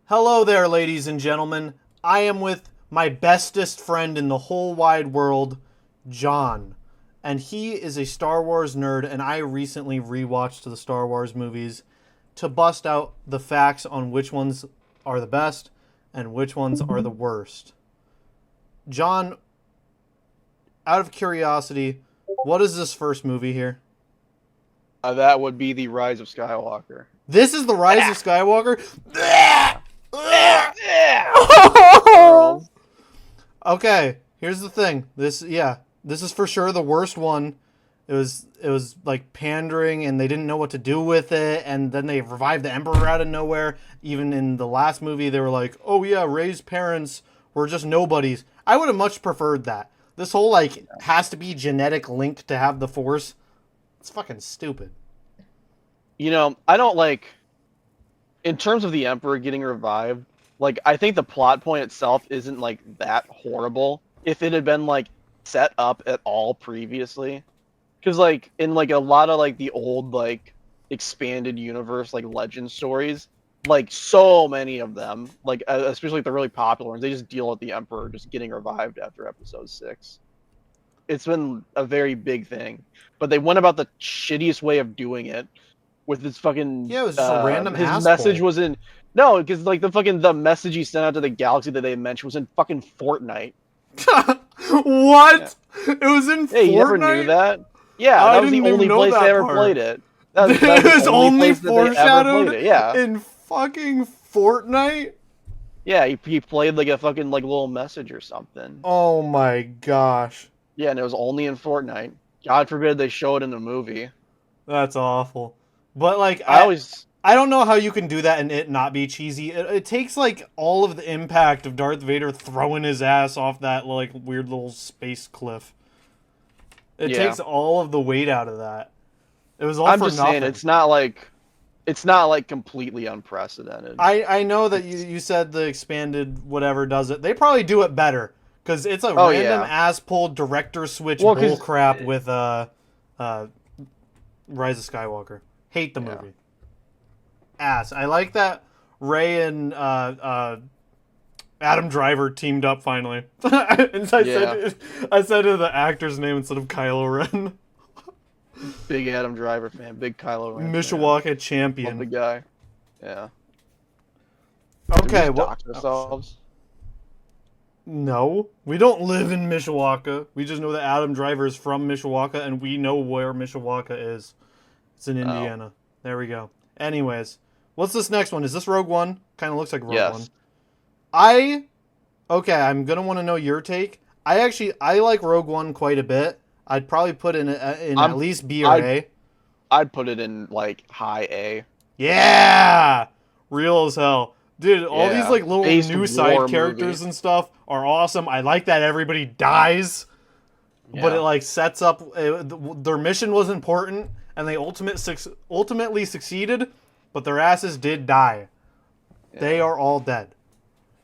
Hello there, ladies and gentlemen. I am with my bestest friend in the whole wide world, John. And he is a Star Wars nerd, and I recently rewatched the Star Wars movies to bust out the facts on which ones are the best and which ones are the worst. John, out of curiosity, what is this first movie here? That would be the Rise of Skywalker. This is The Rise of Skywalker? Yeah. Yeah. Yeah. Girls. Okay, here's the thing. This is for sure the worst one. It was like pandering, and they didn't know what to do with it, and then they revived the Emperor out of nowhere. Even in the last movie, they were like, "Oh yeah, Rey's parents were just nobodies." I would have much preferred that. This whole like has to be genetic link to have the Force. It's fucking stupid. I don't like. In terms of the Emperor getting revived, like I think the plot point itself isn't like that horrible. If it had been like set up at all previously, because like in like a lot of like the old like expanded universe like legend stories, like so many of them, like especially the really popular ones, they just deal with the Emperor just getting revived after episode 6. It's been a very big thing, but they went about the shittiest way of doing it with this fucking Yeah, it was just a random his message asshole. was in no, because like the message he sent out to the galaxy that they mentioned was in fucking Fortnite. Yeah. What? It was in Hey, you never knew Fortnite? that? Yeah, I that was the didn't even only know place they that ever part. played it. That was It the was only only place that they ever played foreshadowed it. Yeah. in fucking Fortnite? Yeah, he played like a fucking like little message or something. Oh my gosh. Yeah, and it was only in Fortnite. God forbid they show it in the movie. That's awful. But like I I always I don't know how you can do that and it not be cheesy. It takes like all of the impact of Darth Vader throwing his ass off that like weird little space cliff. It yeah. takes all of the weight out of that. It was all I'm for just saying nothing. it's not like completely unprecedented. I know that you, It's you said the expanded whatever does it. They probably do it better because it's a oh random yeah. ass pull director switch Well, bull cause crap with uh Rise of Skywalker. Hate the yeah. movie. Ass. I like that Ray and Adam Driver teamed up finally. And Yeah. I said the actor's name instead of Kylo Ren. Big Adam Driver fan, big Kylo Ren fan. Mishawaka Love the champion. guy. Yeah. Did we Okay, just what? dox Oh shit. ourselves? No, we don't live in Mishawaka. We just know that Adam Driver is from Mishawaka, and we know where Mishawaka is. It's in Oh. Indiana. There we go. Anyways, what's this next one? Is this Rogue One? Kind of looks like Rogue One. Yes. I okay. I'm gonna want to know your take. I like Rogue One quite a bit. I'd probably put in at I'm least B or I'd A. I'd put it in like high A. Yeah, real as hell, dude. All these Yeah. like little Based new side war movie. characters and stuff are awesome. I like that everybody dies. But it Yeah. like sets up their mission was important and they ultimately succeeded, but their asses did die. They Yeah. are all dead.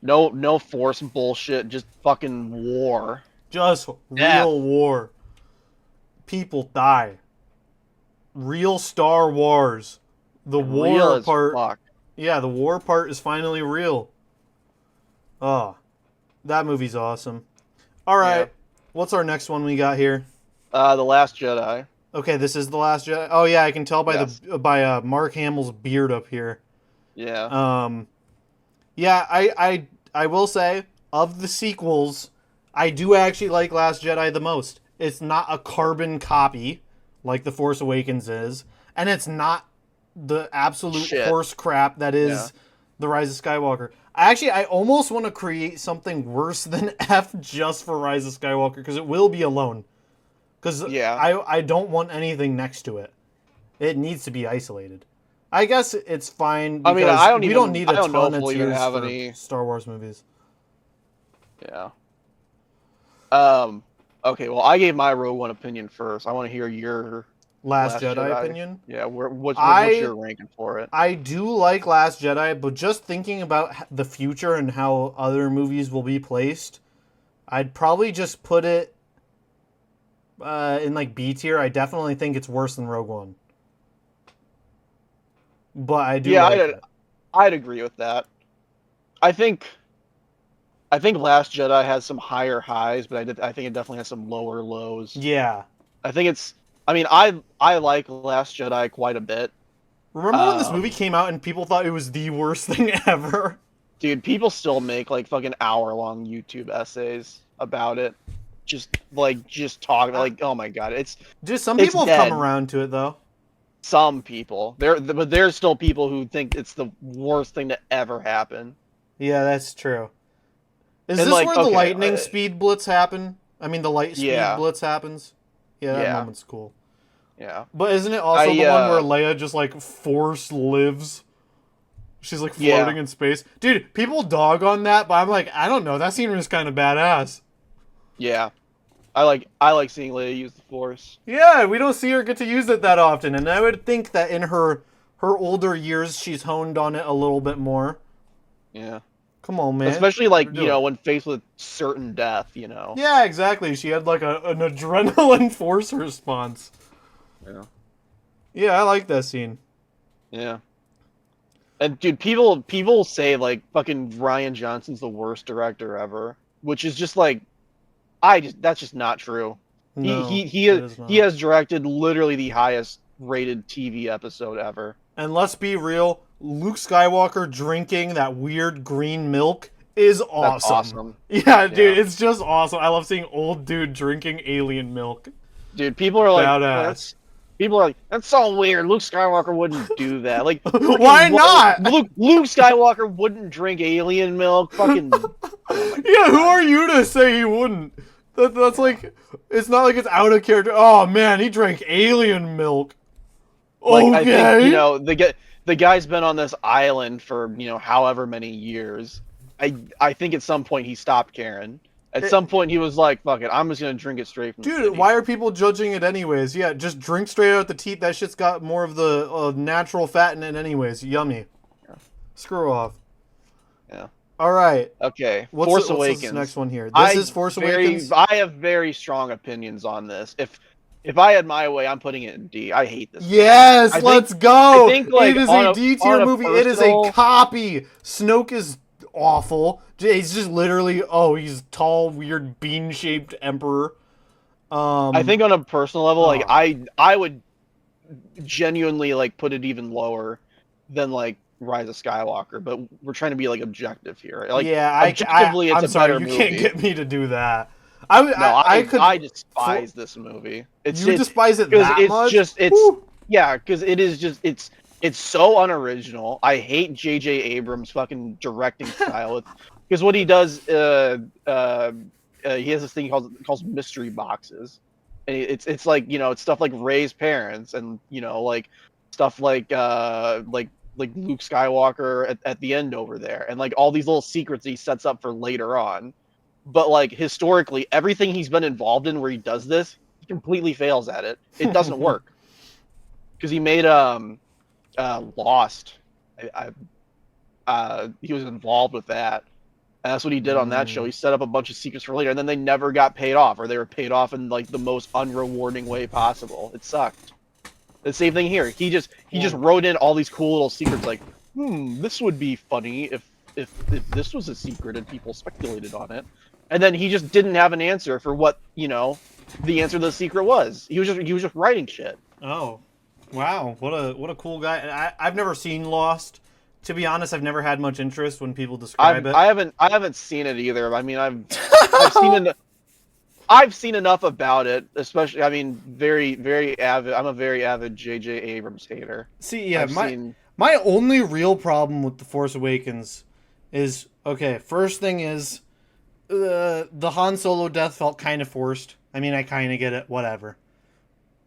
No force bullshit, just fucking war. Just Death. real war. People die. Real Star Wars. The And real war as part, fuck. yeah, the war part is finally real. Oh, that movie's awesome. All Yeah. right, what's our next one we got here? The Last Jedi. Okay, this is the last Jedi. Oh yeah, I can tell by Yes. the by Mark Hamill's beard up here. Yeah. Um, yeah, I will say of the sequels, I do actually like Last Jedi the most. It's not a carbon copy like The Force Awakens is, and it's not the absolute Shit. horse crap that Yeah. is The Rise of Skywalker. I almost want to create something worse than F just for Rise of Skywalker because it will be alone. Because Yeah. I don't want anything next to it. It needs to be isolated. I guess it's fine I mean, because we don't need I a don't know ton if of we'll even tiers have for any. Star Wars movies. Yeah. Um. Okay. Well, I gave my Rogue One opinion first. I want to hear your Last Last Jedi Jedi. opinion. Yeah. What's I your ranking for it? I do like Last Jedi, but just thinking about the future and how other movies will be placed, I'd probably just put it in like B tier. I definitely think it's worse than Rogue One, but I do Yeah, like it. I'd agree with that. I think Last Jedi has some higher highs, but I think it definitely has some lower lows. Yeah. I think it's. I mean, I like Last Jedi quite a bit. Remember when this movie came out and people thought it was the worst thing ever? Dude, people still make like fucking hour-long YouTube essays about it. Just talk like, oh my god, it's Just some it's people have dead. come around to it though. Some people but there's still people who think it's the worst thing to ever happen. Yeah, that's true. Is And this like, where the okay, lightning speed blitz happen? I mean, the light speed Yeah. blitz happens? Yeah, that Yeah. moment's cool. Yeah. But isn't it also I, the one where Leia just, like, force lives? She's, like, floating in space. Dude, people dog on that, but I'm like, I don't know. That scene was kind of badass. Yeah. I like seeing Leia use the Force. Yeah, we don't see her get to use it that often, and I would think that in her older years, she's honed on it a little bit more. Yeah. Come on, man. Especially like, when faced with certain death, Yeah, exactly. She had like an adrenaline force response. Yeah. Yeah, I like that scene. Yeah. And dude, people say like fucking Rian Johnson's the worst director ever, which is just like that's just not true. No, he has directed literally the highest rated TV episode ever. And let's be real, Luke Skywalker drinking that weird green milk is awesome. That's awesome. Yeah, dude, it's just awesome. I love seeing old dude drinking alien milk. Dude, people are like, badass. People are like, that's so weird. Luke Skywalker wouldn't do that. Like, why not? Luke Skywalker wouldn't drink alien milk. Fucking. Yeah, who are you to say he wouldn't? That's like, it's not like it's out of character. Oh man, he drank alien milk. Like, okay. I think the guy's been on this island for however many years. I think at some point he stopped caring. At some point he was like, "Fuck it, I'm just gonna drink it straight from." Dude, why are people judging it anyways? Yeah, just drink straight out the teat. That shit's got more of the natural fat in it anyways. Yummy. Yeah. Screw off. Yeah. All right. Okay. What's this next one here? This is Force Awakens. I have very strong opinions on this. If I had my way, I'm putting it in D. I hate this. Yes, let's go. I think, like, it is a D tier movie. It is a copy. Snoke is awful. He's just literally, he's tall, weird, bean-shaped emperor. I think on a personal level, like I would genuinely like put it even lower than like Rise of Skywalker, but we're trying to be like objective here. Like, objectively, it's a better movie. You can't get me to do that. I despise this movie. You despise it that much? Because it is just it's so unoriginal. I hate J.J. Abrams' fucking directing style. Because what he does, he has this thing he calls mystery boxes, and it's like it's stuff like Rey's parents, and like stuff like Luke Skywalker at the end over there, and like all these little secrets he sets up for later on. But like historically, everything he's been involved in where he does this, he completely fails at it. It doesn't work. Because he made Lost. He was involved with that. And that's what he did on that show. He set up a bunch of secrets for later, and then they never got paid off, or they were paid off in like the most unrewarding way possible. It sucked. The same thing here. He just wrote in all these cool little secrets, like, this would be funny if this was a secret and people speculated on it. And then he just didn't have an answer for what the answer to the secret was. He was just writing shit. Oh, wow! What a cool guy. I've never seen Lost. To be honest, I've never had much interest when people describe it. I haven't seen it either. I mean, I've seen enough about it, especially. I mean, very very avid. I'm a very avid J.J. Abrams hater. See, yeah, my only real problem with The Force Awakens is, okay, first thing is the Han Solo death felt kind of forced. I mean, I kind of get it. Whatever.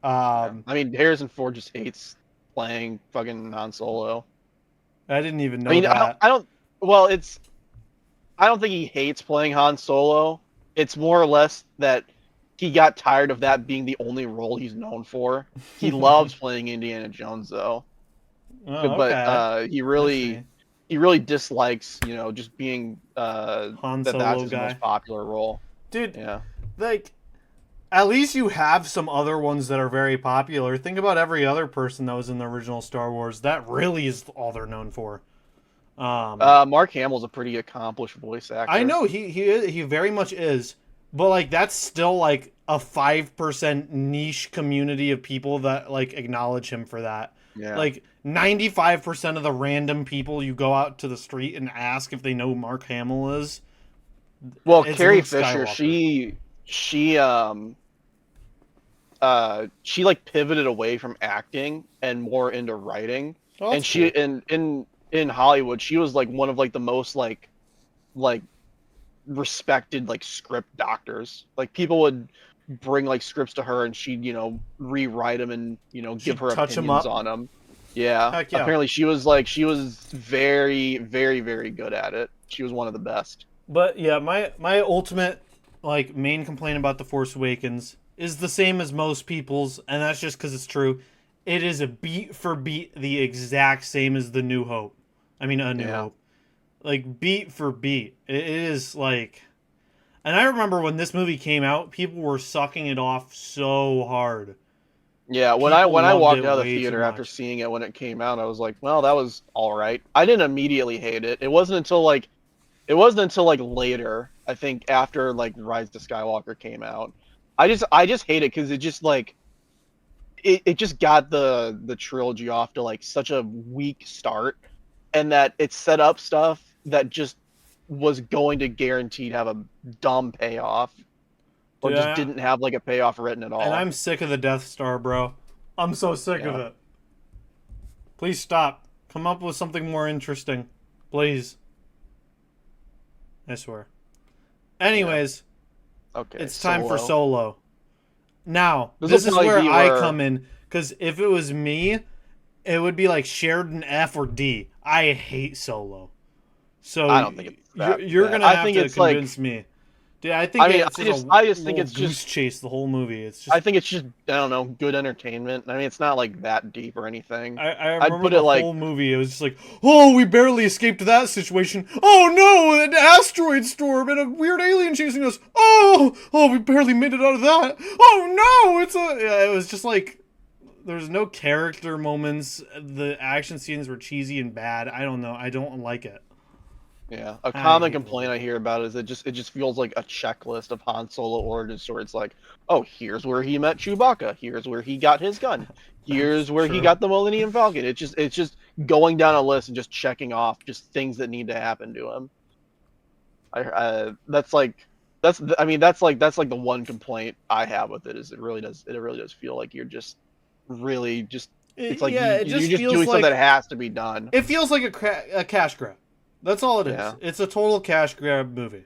I mean, Harrison Ford just hates playing fucking Han Solo. I didn't even know that. I don't. Well, I don't think he hates playing Han Solo. It's more or less that he got tired of that being the only role he's known for. He loves playing Indiana Jones, though. Oh, but he really dislikes, just being Han Solo that's his guy. most popular role. Dude, yeah. Like, at least you have some other ones that are very popular. Think about every other person that was in the original Star Wars. That really is all they're known for. Mark Hamill's a pretty accomplished voice I actor. know he very much is, but like that's still like a 5% niche community of people that like acknowledge him for that. Yeah. Like 95% of the random people you go out to the street and ask if they know who Mark Hamill is, Well, it's Carrie Luke Fisher, Skywalker. she like pivoted away from acting and more into writing. Oh, And that's she cool. in Hollywood, she was like one of like the most like respected like script doctors. Like people would bring like scripts to her and she'd, rewrite them and, give She her touch him opinions up. on them. Yeah. Heck yeah. Apparently she was very, very, very good at it. She was one of the best. But yeah, my ultimate like main complaint about the Force Awakens is the same as most people's, and that's just because it's true. It is a beat for beat the exact same as the New Hope. I mean, A New Yeah. Hope. Like beat for beat, it is like. And I remember when this movie came out, people were sucking it off so hard. Yeah, when I People when I loved walked it out of the way too theater after much. seeing it when it came out, I was like, well, that was all right. I didn't immediately hate it. It wasn't until like later, I think after like Rise to Skywalker came out. I just hate it because it just like it just got the trilogy off to like such a weak start, and that it set up stuff that just was going to guaranteed have a dumb payoff, or Dude, just didn't have like a payoff written at and all. I'm sick of the Death Star, bro. I'm so sick of Yeah. it. Please stop. Come up with something more interesting. Please. I swear. Yeah. Anyways, Okay. it's time for Solo. Solo. Now, This will this is probably where be I where come in, because if it was me, it would be like shared an F or D. I hate Solo. So I don't think it's that you're bad. gonna I have think to it's like convince me. Dude, I think I mean, it's I just just a I just think little it's goose just chase the whole movie. It's I just think it's just I don't know, good entertainment. I mean, it's not like that deep or anything. I I'd remember put the it like whole movie. It was just like, oh, we barely escaped that situation. Oh no, an asteroid storm and a weird alien chasing us. Oh, we barely made it out of that. Oh no, it's a. Yeah, it was just like there's no character moments. The action scenes were cheesy and bad. I don't know. I don't like it. yeah. A I common hate the complaint movie. I hear about is it just feels like a checklist of Han Solo origin story. It's like, oh, here's where he met Chewbacca. Here's where he got his gun. That's Here's where he true. got the Millennium Falcon. It's just going down a list and just checking off just things that need to happen to him. That's like that's like the one complaint I have with it is it really does feel like you're just really just it's like Yeah, it you're just just feels doing something that like has to be done. it feels like a cash grab. That's all it is. Yeah. It's a total cash grab movie.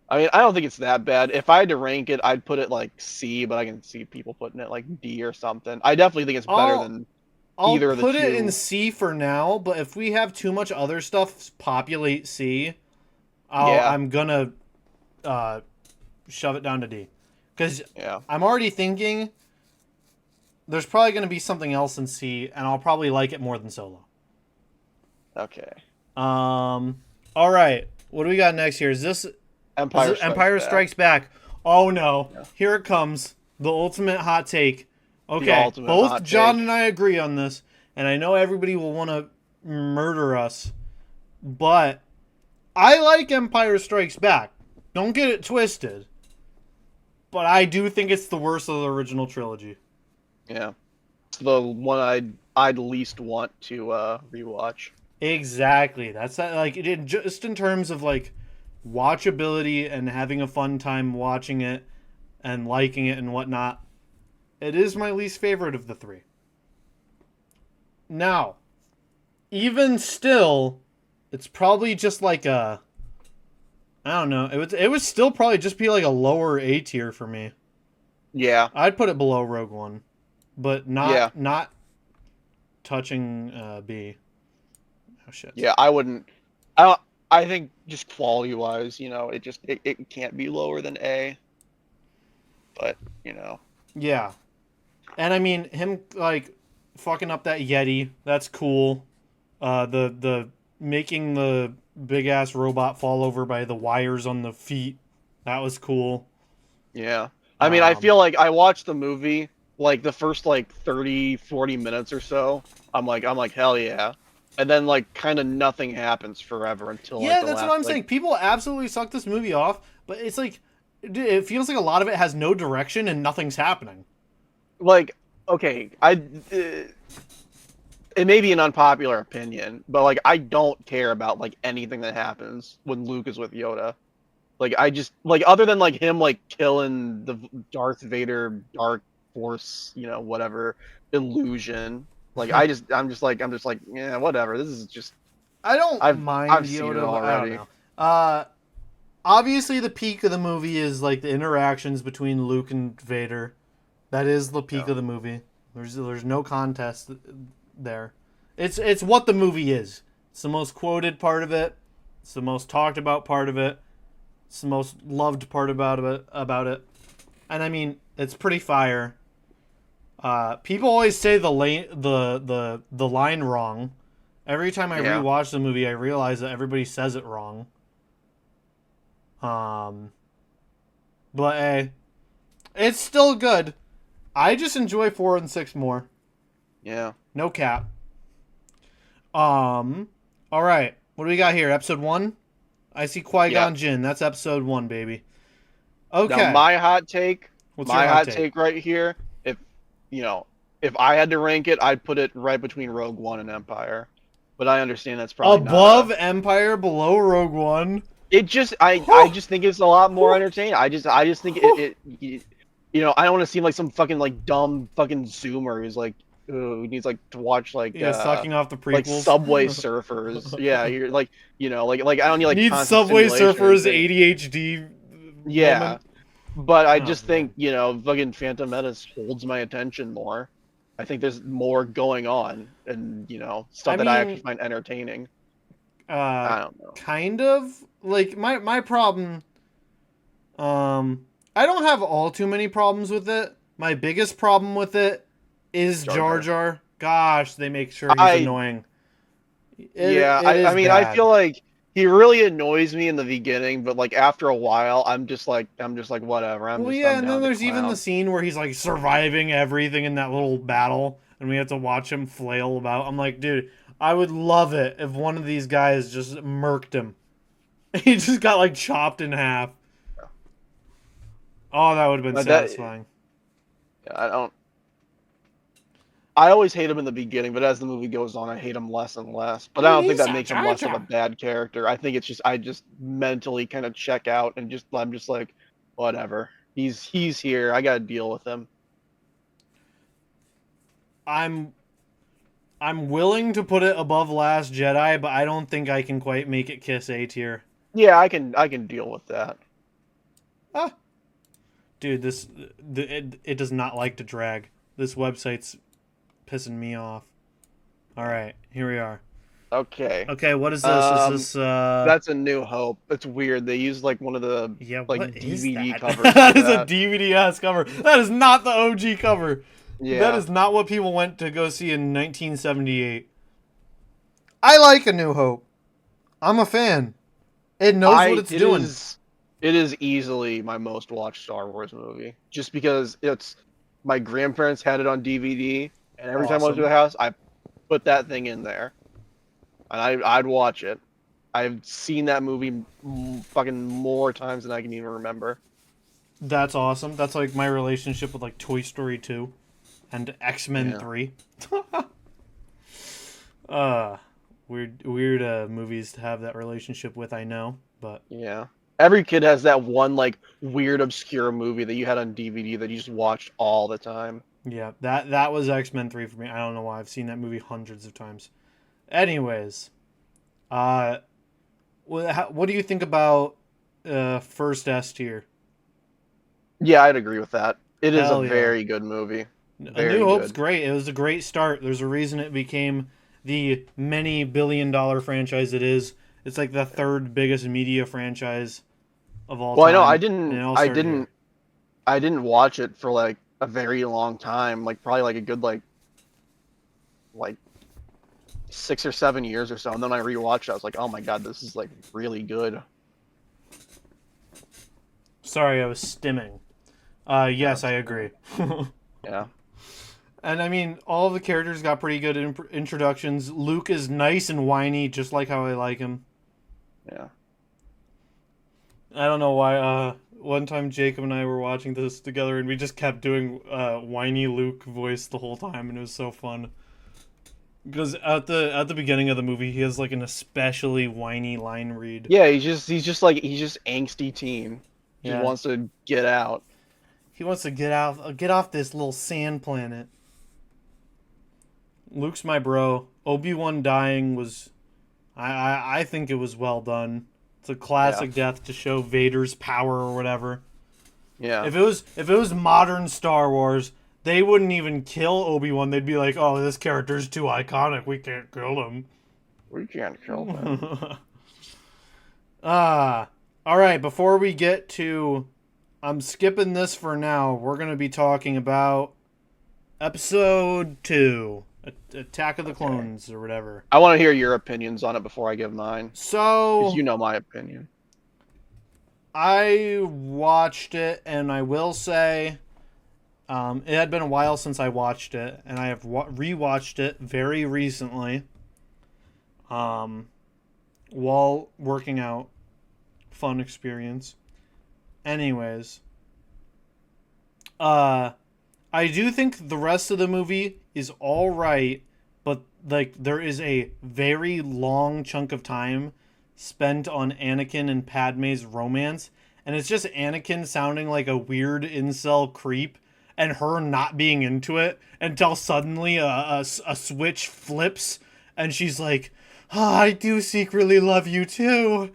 I mean, I don't think it's that bad. If I had to rank it, I'd put it like C, but I can see people putting it like D or something. I definitely think it's better I'll than I'll either of the put it in two. C for now, but if we have too much other stuff populate C, Yeah, I'm gonna uh, shove it down to D, because yeah. I'm already thinking there's probably gonna be something else in C, and I'll probably like it more than Solo. Okay. All right, what do we got next here? Is Empire it Strikes Empire Back. Strikes Back? Oh no, Yeah. here it comes, the ultimate hot take. The Okay, ultimate both hot John take. and I agree on this, and I know everybody will want to murder us, but I like Empire Strikes Back. Don't get it twisted. But I do think it's the worst of the original trilogy. Yeah. It's the one I'd least want to rewatch. Exactly. That's that, like just in terms of like watchability and having a fun time watching it and liking it and whatnot. It is my least favorite of the three. Now, even still, it's probably just like a I don't know. It would still probably just be like a lower A tier for me. Yeah. I'd put it below Rogue One, but Yeah. not touching B. Oh shit. Yeah, I wouldn't. I don't, I think just quality wise, it can't be lower than A. But Yeah, and I mean him like fucking up that Yeti. That's cool. The making the big ass robot fall over by the wires on the feet. That was cool. yeah. I mean, I Um, feel like I watched the movie like the first like 30, 40 minutes or so. I'm like hell yeah. and then like kind of nothing happens forever until like Yeah, the that's what last I'm like saying. People absolutely suck this movie off, but it's like it feels like a lot of it has no direction and nothing's happening. like okay, it may be an unpopular opinion, but like I don't care about like anything that happens when Luke is with Yoda. Like I just like other than like him like killing the Darth Vader Dark Force, you know, whatever illusion. Like I'm just like yeah, whatever. This is just I don't I've mind seen it Yoda, but I don't already. know. Obviously the peak of the movie is like the interactions between Luke and Vader. That is the peak Yeah. of the movie. There's no contest there. It's what the movie is. It's the most quoted part of it. It's the most talked about part of it. It's the most loved part about it. And I mean, it's pretty fire. People always say the line wrong. Every time I Yeah. rewatch the movie, I realize that everybody says it wrong. Um, but hey, it's still good. I just enjoy 4 and 6 more. Yeah. No cap. All right. What do we got here? Episode 1. I see Qui Yeah. Gon Jinn. That's episode 1, baby. Now Okay. What's your my hot hot take? take right here, if you know, if I had to rank it, I'd put it right between Rogue One and Empire. But I understand that's probably not a Above Empire, below Rogue One. it just I Whew. just think it's a lot more Whew. entertaining. I just think Whew. you know, I don't want to seem like some fucking like dumb fucking zoomer who's like who needs like to watch Yeah, sucking off the like prequels. Subway Surfers. Yeah, you're like you know like I don't need like Needs constant Subway stimulation or Surfers anything. ADHD Yeah, woman. but I Oh just think man. you know fucking Phantom Menace holds my attention more. I think there's more going on and you know I stuff that I actually mean, find entertaining. uh, I don't know. kind of like my problem. I don't have all too many problems with it. My biggest problem with it is Jar Jar Jar. Jar. Gosh, they make sure he's I annoying. Yeah, It I is mean, I bad. feel like he really annoys me in the beginning, but like after a while, I'm just like whatever. Well, yeah, I'm and down then with the there's even the clown. scene where he's like surviving everything in that little battle, and we have to watch him flail about. I'm like, dude, I would love it if one of these guys just murked him. He just got like chopped in half. Oh, that would have been But that satisfying. I don't. I always hate him in the beginning, but as the movie goes on, I hate him less and less. But I don't think He's that a makes him Jar less of a Jar. bad character. I think it's just I just mentally kind of check out and just I'm just like whatever. He's here. I got to deal with him. I'm I'm willing to put it above Last Jedi, but I don't think I can quite make it kiss A tier. Yeah, I can deal with that. Ah, dude, it does not like to drag. This website's pissing me off. All right, here we are. Okay. Okay, what is this? Is Um, this that's a New Hope. It's weird. They used like one of the yeah, what like is DVD that? covers That for is a that. DVD ass cover. That is not the OG cover. That Yeah. is not what people went to go see in 1978. I like A New Hope. I'm a fan. It knows what I it's doing. it is easily my most watched Star Wars movie. Just because it's my grandparents had it on DVD and every time I went to Awesome. the house, I put that thing in there and I'd watch it. I've seen that movie fucking more times than I can even remember. That's awesome. That's like my relationship with like Toy Story 2 and X-Men Yeah. 3. uh weird movies to have that relationship with, I know, but Yeah. Every kid has that one like weird obscure movie that you had on DVD that you just watched all the time. yeah, that was X-Men 3 for me. I don't know why. I've seen that movie hundreds of times. Anyways, uh what do you think about first S tier? Yeah, I'd agree with that. It is a Hell yeah. very good movie. A New Very Hope's good. great. It was a great start. There's a reason it became the many billion-dollar franchise it is. It's like the third biggest media franchise of all Well, I know time, and it all started here. I didn't watch it for like a very long time, like probably like a good like 6 or 7 years or so, and then I rewatched it. I was like, oh my god, this is like really good. Sorry, I was stimming. Yes, That's I cool. agree. Yeah. And I mean, all of the characters got pretty good introductions. Luke is nice and whiny, just like how I like him. Yeah. I don't know why. One time Jacob and I were watching this together, and we just kept doing whiny Luke voice the whole time, and it was so fun. Because at the beginning of the movie, he has like an especially whiny line read. Yeah, he's just angsty teen. Just Yeah, wants to get out. he wants to get off this little sand planet. Luke's my bro. Obi-Wan dying was, I think it was well done. It's a classic death to show Vader's power or whatever. Yeah. If it was modern Star Wars, they wouldn't even kill Obi-Wan. They'd be like, "Oh, this character's too iconic. We can't kill him." We can't kill him. All right, before we get to I'm skipping this for now. We're going to be talking about episode 2, Attack of the Clones or whatever. I want to hear your opinions on it before I give mine. So, 'Cause you know my opinion. I watched it, and I will say it had been a while since I watched it, and I have rewatched it very recently while working out. Fun experience. Anyways, I do think the rest of the movie is all right, but like there is a very long chunk of time spent on Anakin and Padme's romance, and it's just Anakin sounding like a weird incel creep and her not being into it until suddenly a switch flips and she's like, oh, I do secretly love you too.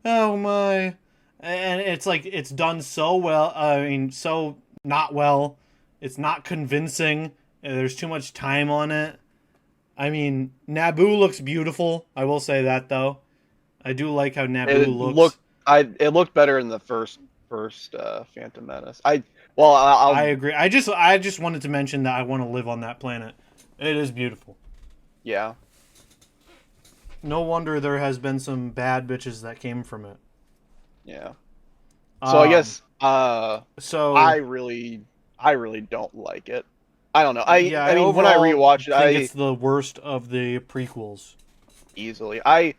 Oh my. And it's like, it's done so well. I mean, so not well. It's not convincing. There's too much time on it. I mean, Naboo looks beautiful. I will say that though. I do like how Naboo looks. It looked better in the first Phantom Menace. I agree. I just wanted to mention that I want to live on that planet. It is beautiful. Yeah. No wonder there has been some bad bitches that came from it. Yeah. So I guess I really don't like it. I don't know. I mean when I rewatch it, I think it's the worst of the prequels. Easily. I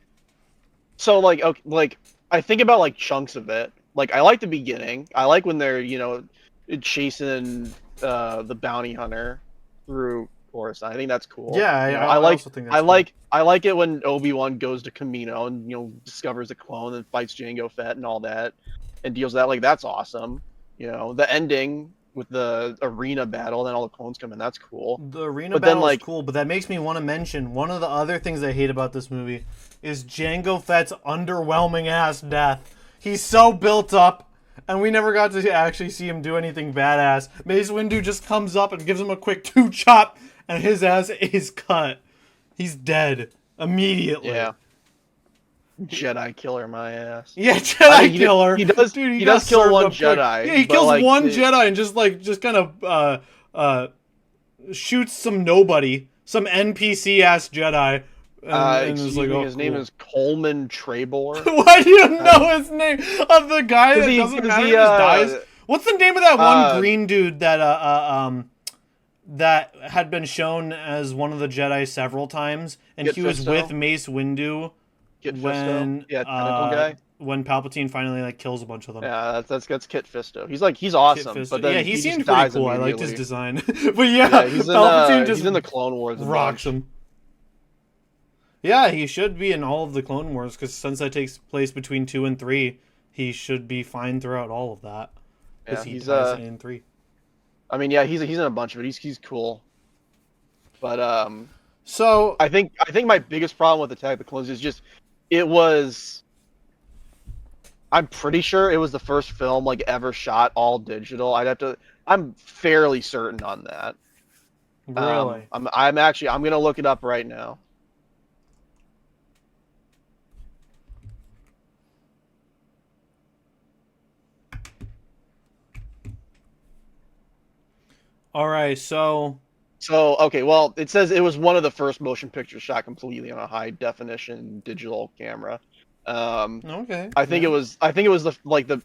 think about like chunks of it. Like I like the beginning. I like when they're, chasing the bounty hunter through Coruscant. I think that's cool. Yeah, I also think that's cool. I like it when Obi-Wan goes to Kamino and discovers the clone and fights Jango Fett and all that and deals with that. Like that's awesome. The ending with the arena battle, then all the clones come in. That's cool. The arena battle is cool, but that makes me want to mention one of the other things I hate about this movie is Jango Fett's underwhelming ass death. He's so built up, and we never got to actually see him do anything badass. Mace Windu just comes up and gives him a quick 2-chop, and his ass is cut. He's dead immediately. Yeah. Jedi killer, my ass. Yeah, Jedi killer. He does kill one Jedi. Yeah, he kills one Jedi and just kind of shoots some nobody, some NPC ass Jedi. His name is Coleman Trebor. Why do you know his name of the guy that doesn't matter who dies? What's the name of that one green dude that that had been shown as one of the Jedi several times, and he was with Mace Windu when guy. When Palpatine finally kills a bunch of them. Yeah, that's Kit Fisto. He's awesome. But then he seemed pretty cool. I liked his design. But yeah, he's in the Clone Wars. Rocks him. Yeah, he should be in all of the Clone Wars because since that takes place between 2 and 3, he should be fine throughout all of that. Yeah, he's in 3. I mean, yeah, he's in a bunch of it. He's cool. But so I think my biggest problem with Attack of the Clones is just I'm pretty sure it was the first film ever shot all digital. I'm fairly certain on that. Really? I'm gonna look it up right now. All right, so okay, well, it says it was one of the first motion pictures shot completely on a high definition digital camera. Okay. I think it was the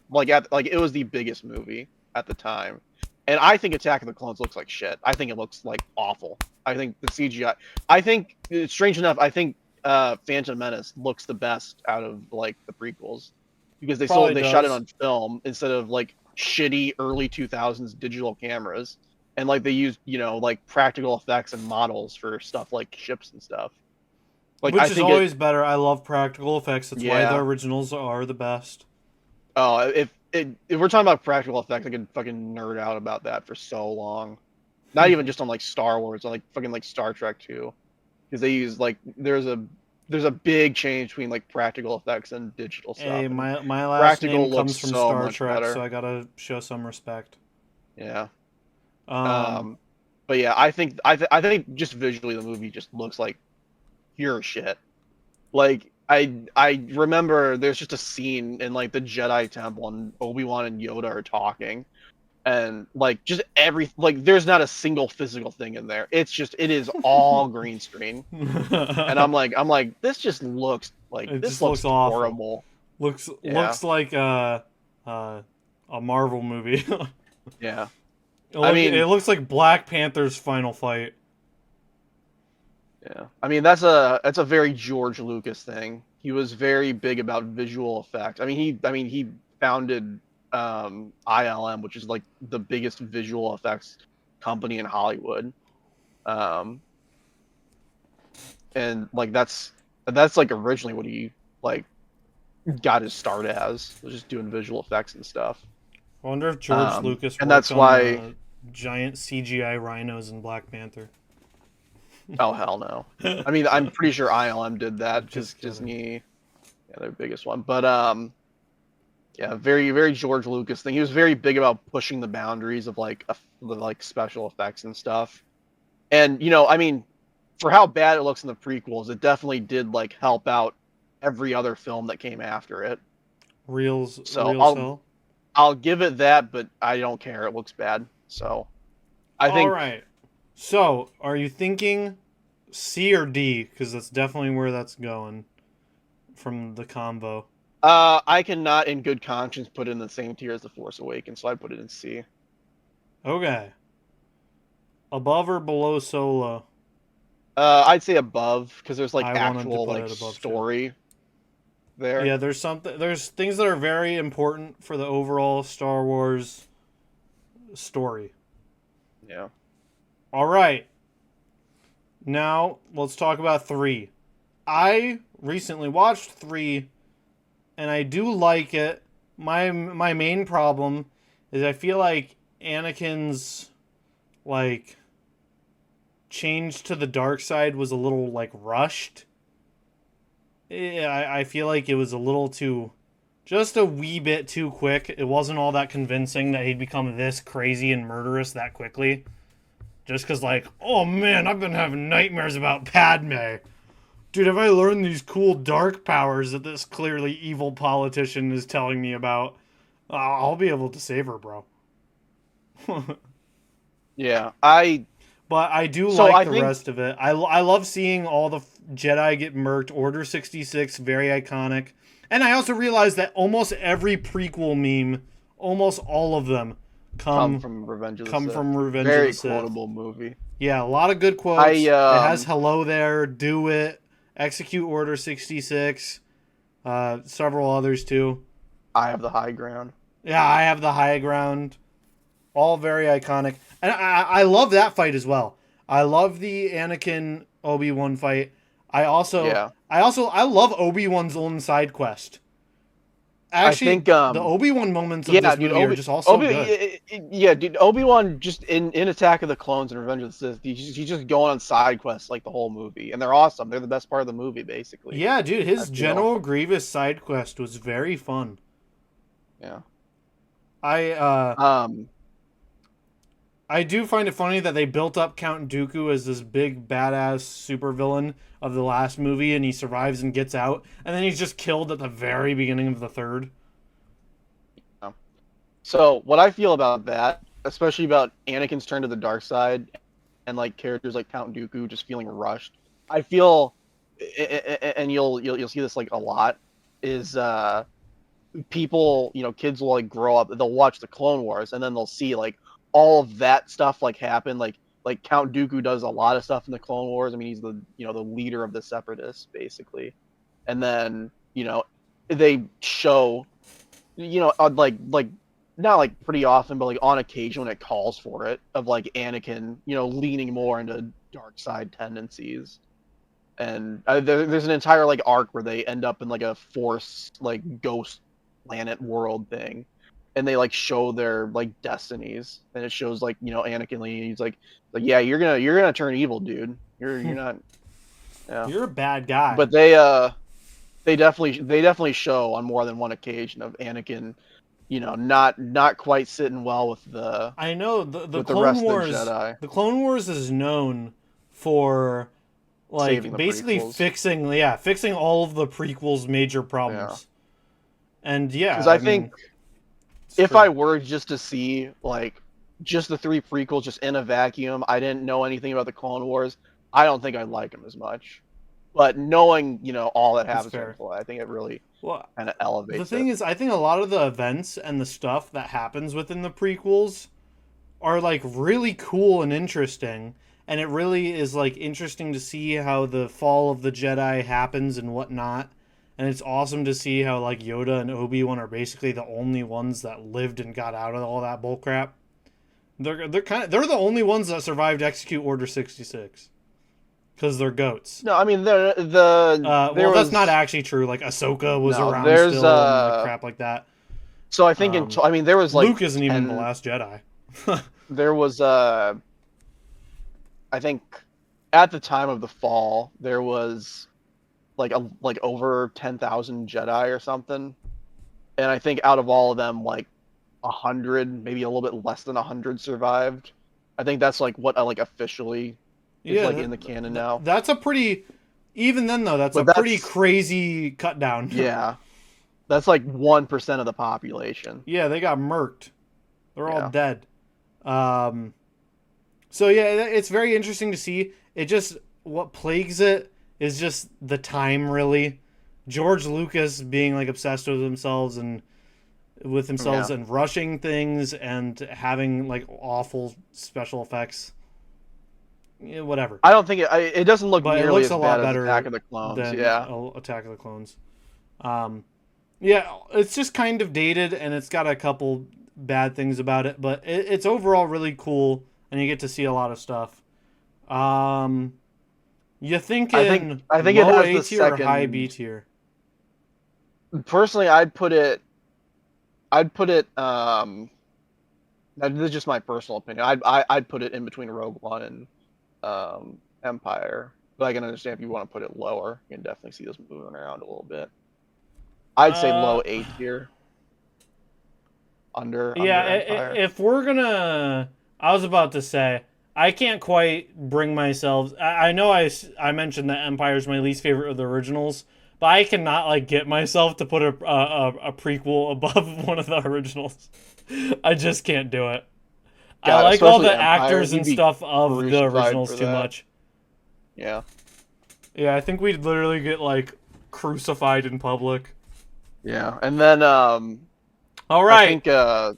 biggest movie at the time. And I think Attack of the Clones looks like shit. I think it looks like awful. I think the CGI. I think, strange enough, I think Phantom Menace looks the best out of like the prequels because Probably they shot it does. on film instead of like shitty early 2000s digital cameras, and like they used like practical effects and models for stuff like ships and stuff. Like Which I is think it. always better. I love practical effects. That's why the Yeah. originals are the best. Oh, if we're talking about practical effects, I could fucking nerd out about that for so long. Not even just on like Star Wars, on like fucking like Star Trek too, because they use like there's a big change between like practical effects and digital Hey, stuff, and my last name practical looks comes from so Star much Trek, so better. I gotta show some respect. Yeah. Um, Um, but yeah, I think just visually the movie just looks like pure shit. Like I remember there's just a scene in like the Jedi Temple and Obi-Wan and Yoda are talking, and like just every like there's not a single physical thing in there. It is all green screen. And it I'm like this just looks like this just looks looks awful. horrible. Yeah. Looks like uh, a Marvel movie. Yeah. I It mean, looks like Black Panther's final fight. yeah. I mean that's a very George Lucas thing. He was very big about visual effects. I mean he founded ILM, which is like the biggest visual effects company in Hollywood. Um and like that's like originally what he like got his start as, was just doing visual effects and stuff. I wonder if George Lucas And worked that's on why. the giant CGI rhinos in Black Panther. Oh hell no. I mean, I'm pretty sure ILM did that because Just kidding. Disney, yeah, their biggest one. But yeah, very George Lucas thing. He was very big about pushing the boundaries of the like special effects and stuff. And I mean, for how bad it looks in the prequels, it definitely did like help out every other film that came after it. So Reels hell. I'll give it that, but I don't care. It looks bad. So I All think right. So, are you thinking C or D? Because that's definitely where that's going from the combo. I cannot, in good conscience, put it in the same tier as The Force Awakens, so I put it in C. Okay. Above or below Solo? I'd say above because there's like I wanted to actual put like it above too. story there. Yeah, there's things that are very important for the overall Star Wars story. Yeah. All right. Now, let's talk about 3. I recently watched 3 and I do like it. My main problem is I feel like Anakin's like change to the dark side was a little like rushed. Yeah, I feel like it was a little too, just a wee bit too quick. It wasn't all that convincing that he'd become this crazy and murderous that quickly. Just because, like, oh man, I've been having nightmares about Padme. Dude, have I learned these cool dark powers that this clearly evil politician is telling me about? I'll be able to save her, bro. Yeah. I But I do so like I the think rest of it. I love seeing all the Jedi get murked. Order 66, very iconic. And I also realized that almost every prequel meme, almost all of them, come come from Revenge of the come Sith. from Revenge of the Very Sith. quotable movie. Yeah, a lot of good I quotes. It has "Hello there," "Do it," "Execute Order 66," several others too. I have the high ground. Yeah, I have the high ground. All very iconic, and I love that fight as well. I love the Anakin Obi-Wan fight. Yeah. I love Obi-Wan's own side quest. I Actually, think the Obi-Wan moments of yeah, this dude, movie are just all so good. Yeah, dude, Obi-Wan just in Attack of the Clones and Revenge of the Sith, he's just going on side quests like the whole movie, and they're awesome. They're the best part of the movie, basically. Yeah, dude, I his feel. General Grievous side quest was very fun. Yeah. I Um. I do find it funny that they built up Count Dooku as this big badass supervillain of the last movie, and he survives and gets out, and then he's just killed at the very beginning of the third. Yeah. So what I feel about that, especially about Anakin's turn to the dark side, and like characters like Count Dooku just feeling rushed, I feel, and you'll see this like a lot, is people, kids will like grow up, they'll watch the Clone Wars, and then they'll see like, all of that stuff like happen. Like Count Dooku does a lot of stuff in the Clone Wars. I mean, he's the the leader of the Separatists basically, and then they show like not like pretty often, but like on occasion when it calls for it, of like Anakin leaning more into dark side tendencies. And there's an entire like arc where they end up in like a Force like ghost planet world thing, and they like show their like destinies, and it shows like Anakin Lee, he's like yeah, you're gonna turn evil, dude. You're not. Yeah. You're a bad guy. But they definitely show on more than one occasion of Anakin, not quite sitting well with the. I know the with Clone rest Wars. of the Jedi. The Clone Wars is known for like Saving the basically prequels. fixing all of the prequels' major problems. And yeah, because I think if true. I were just to see like just the 3 prequels just in a vacuum, I didn't know anything about the Clone Wars, I don't think I'd like them as much. But knowing all that happens in the I think it really kind of elevates. The thing is, I think a lot of the events and the stuff that happens within the prequels are like really cool and interesting, and it really is like interesting to see how the fall of the Jedi happens and whatnot. And it's awesome to see how like Yoda and Obi-Wan are basically the only ones that lived and got out of all that bullcrap. They're the only ones that survived Execute Order 66. Because they're goats. No, I mean well, that's not actually true. Like Ahsoka was around still and like, crap like that. So I think there was like Luke isn't even the last Jedi. There was I think at the time of the fall there was like over 10,000 Jedi or something, and I think out of all of them like 100, maybe a little bit less than 100 survived. I think that's like what like officially. It's like in the canon now. That's a pretty, even then though, that's pretty crazy cut down. Yeah, that's like 1% of the population. Yeah, they got murked. They're all dead. So yeah, it's very interesting to see. It just what plagues it is just the time, really. George Lucas being like obsessed with themselves and rushing things and having like awful special effects. Yeah, whatever. I don't think it doesn't look nearly it looks as a lot bad better as Attack of the Clones. Than Yeah, Attack of the Clones. Yeah, it's just kind of dated and it's got a couple bad things about it, but it's overall really cool and you get to see a lot of stuff. You thinking I think low it has A the tier second... or high B tier? Personally, I'd put it. This is just my personal opinion. I'd put it in between Rogue One and Empire, but I can understand if you want to put it lower. You can definitely see this moving around a little bit. I'd say low A tier. Under Empire. If we're gonna, I was about to say I can't quite bring myself. I know I mentioned that Empire is my least favorite of the originals, but I cannot like get myself to put a prequel above one of the originals. I just can't do it. God, I like all the actors and stuff of the originals too much. Yeah. Yeah, I think we'd literally get like crucified in public. Yeah, and then all right. I think,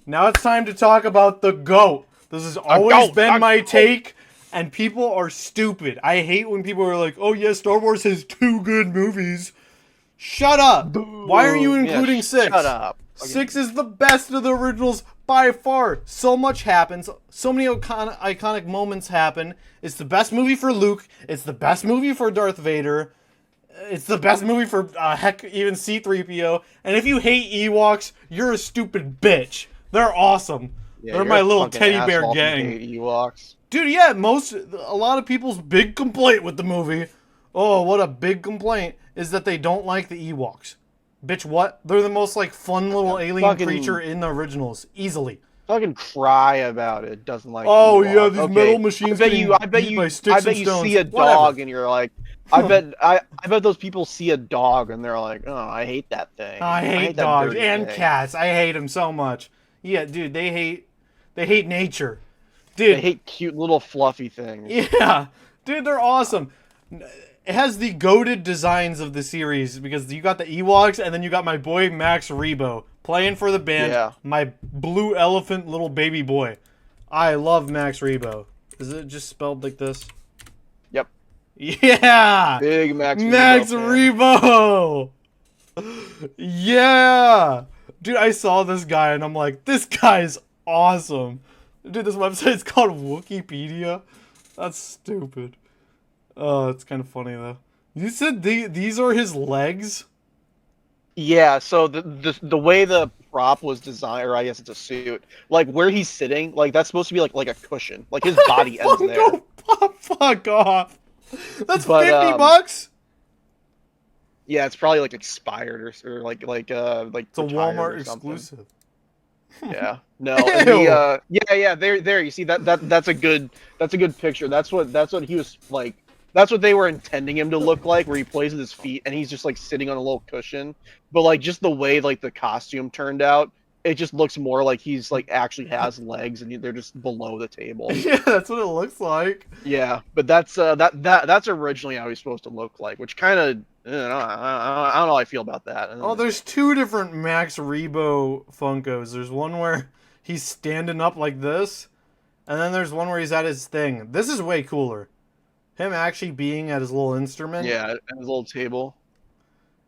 now it's time to talk about the GOAT. This has always been my take, and people are stupid. I hate when people are like, "Oh yeah, Star Wars has 2 good movies." Shut up! Boo. Why are you including 6? Shut up. 6 is the best of the originals by far. So much happens. So many iconic moments happen. It's the best movie for Luke. It's the best movie for Darth Vader. It's the best movie for, even C-3PO. And if you hate Ewoks, you're a stupid bitch. They're awesome. Yeah, they're my little teddy bear gang. Ewoks. Dude, yeah, a lot of people's big complaint with the movie, oh, what a big complaint, is that they don't like the Ewoks. Bitch, what? They're the most, like, fun little alien creature in the originals. Easily. Fucking cry about it. Doesn't like oh, Ewoks. Yeah, these metal machines I bet you see a dog and you're like, I bet those people see a dog and they're like, oh, I hate that thing. I hate dogs and cats. I hate them so much. Yeah, dude, they hate nature. Dude, they hate cute little fluffy things. Yeah. Dude, they're awesome. It has the goated designs of the series because you got the Ewoks and then you got my boy Max Rebo playing for the band. Yeah. My blue elephant little baby boy. I love Max Rebo. Is it just spelled like this? Yep. Yeah! Big Max Rebo Rebo! Yeah! Dude, I saw this guy and I'm like, this guy's awesome. Dude, this website's called Wikipedia. That's stupid. Oh, it's kind of funny though. You said these are his legs? Yeah, so the way the prop was designed, or I guess it's a suit, like where he's sitting, like that's supposed to be like a cushion. Like his body ends there. Fuck off. That's But $50? yeah, it's probably like expired or like It's a retired Walmart or something. exclusive. Yeah. No. And yeah, there you see that's a good picture. That's what he was like. That's what they were intending him to look like, where he plays with his feet and he's just like sitting on a little cushion. But like just the way like the costume turned out, it just looks more like he's like actually has legs and they're just below the table. Yeah, that's what it looks like. Yeah, but that's originally how he's supposed to look like, which kind of I don't know how I feel about that. Oh, there's two different Max Rebo Funkos. There's one where he's standing up like this, and then there's one where he's at his thing. This is way cooler. Him actually being at his little instrument. Yeah, at his little table.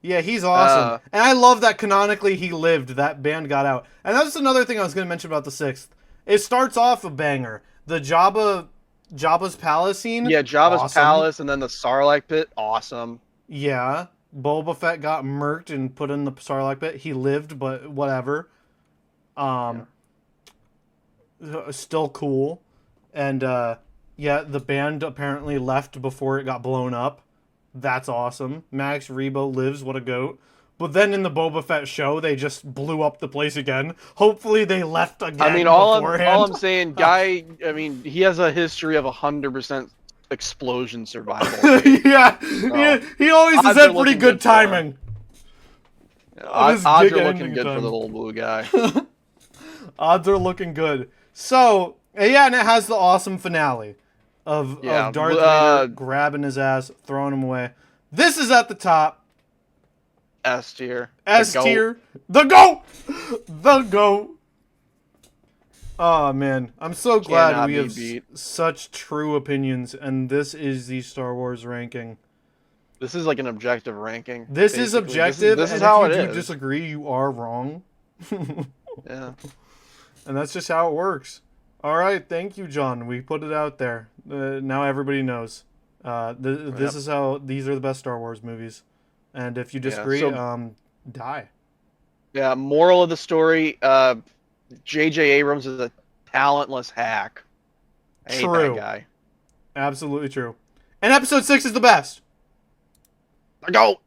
Yeah, he's awesome. And I love that canonically he lived. That band got out. And that's another thing I was going to mention about the 6th. It starts off a banger. The Jabba's palace scene. Yeah, Jabba's awesome. palace and then the Sarlacc pit. Awesome. Yeah. Boba Fett got murked and put in the Sarlacc pit. He lived, but whatever. Still cool. And, yeah, the band apparently left before it got blown up. That's awesome. Max Rebo lives. What a goat. But then in the Boba Fett show, they just blew up the place again. Hopefully they left again. I mean, all I'm saying, guy. I mean, he has a history of 100% explosion survival. Yeah, he always has had pretty good timing. Odds are looking good for the little blue guy. Odds are looking good. So yeah, and it has the awesome finale of Darth Vader grabbing his ass, throwing him away. This is at the top. S tier. S tier. The GOAT! The GOAT! Oh, man. I'm so glad we have such true opinions, and this is the Star Wars ranking. This is like an objective ranking. This is objective, this is and how if it you is. disagree, you are wrong. Yeah. And that's just how it works. All right, thank you, John. We put it out there. Now everybody knows. These are the best Star Wars movies. And if you disagree, die. Yeah, moral of the story, J.J. Abrams is a talentless hack. I hate that guy. Absolutely true. And episode 6 is the best. Go!